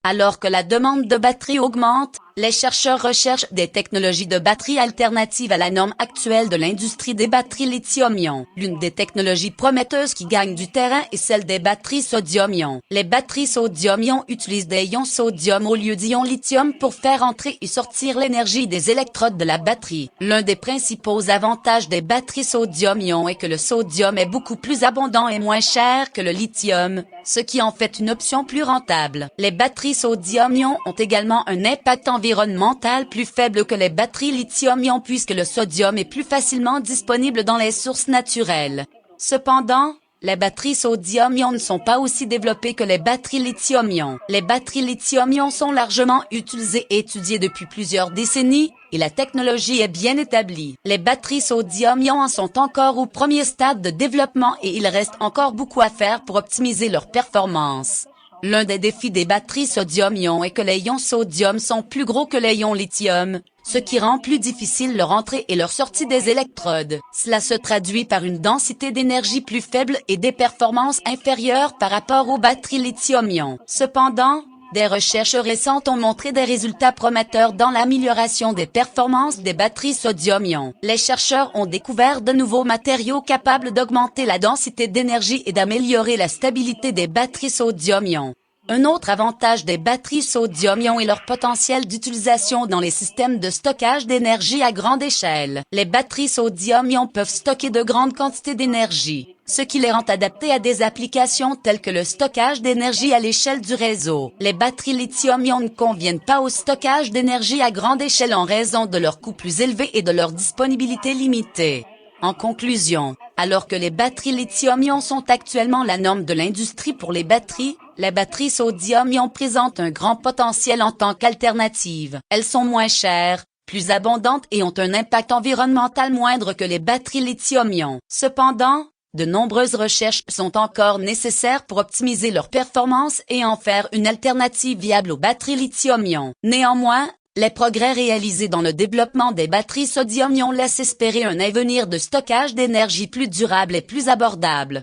Alors que la demande de batteries augmente, les chercheurs recherchent des technologies de batteries alternatives à la norme actuelle de l'industrie des batteries lithium-ion. L'une des technologies prometteuses qui gagne du terrain est celle des batteries sodium-ion. Les batteries sodium-ion utilisent des ions sodium au lieu d'ions lithium pour faire entrer et sortir l'énergie des électrodes de la batterie. L'un des principaux avantages des batteries sodium-ion est que le sodium est beaucoup plus abondant et moins cher que le lithium, ce qui en fait une option plus rentable. Les batteries sodium-ion ont également un impact environnemental plus faible que les batteries lithium-ion puisque le sodium est plus facilement disponible dans les sources naturelles. Cependant, les batteries sodium-ion ne sont pas aussi développées que les batteries lithium-ion. Les batteries lithium-ion sont largement utilisées et étudiées depuis plusieurs décennies, et la technologie est bien établie. Les batteries sodium-ion en sont encore au premier stade de développement et il reste encore beaucoup à faire pour optimiser leur performance. L'un des défis des batteries sodium-ion est que les ions sodium sont plus gros que les ions lithium, ce qui rend plus difficile leur entrée et leur sortie des électrodes. Cela se traduit par une densité d'énergie plus faible et des performances inférieures par rapport aux batteries lithium-ion. Cependant, des recherches récentes ont montré des résultats prometteurs dans l'amélioration des performances des batteries sodium-ion. Les chercheurs ont découvert de nouveaux matériaux capables d'augmenter la densité d'énergie et d'améliorer la stabilité des batteries sodium-ion. Un autre avantage des batteries sodium-ion est leur potentiel d'utilisation dans les systèmes de stockage d'énergie à grande échelle. Les batteries sodium-ion peuvent stocker de grandes quantités d'énergie, ce qui les rend adaptées à des applications telles que le stockage d'énergie à l'échelle du réseau. Les batteries lithium-ion ne conviennent pas au stockage d'énergie à grande échelle en raison de leur coût plus élevé et de leur disponibilité limitée. En conclusion, alors que les batteries lithium-ion sont actuellement la norme de l'industrie pour les batteries sodium-ion présentent un grand potentiel en tant qu'alternative. Elles sont moins chères, plus abondantes et ont un impact environnemental moindre que les batteries lithium-ion. Cependant, de nombreuses recherches sont encore nécessaires pour optimiser leur performance et en faire une alternative viable aux batteries lithium-ion. Néanmoins, les progrès réalisés dans le développement des batteries sodium-ion laissent espérer un avenir de stockage d'énergie plus durable et plus abordable.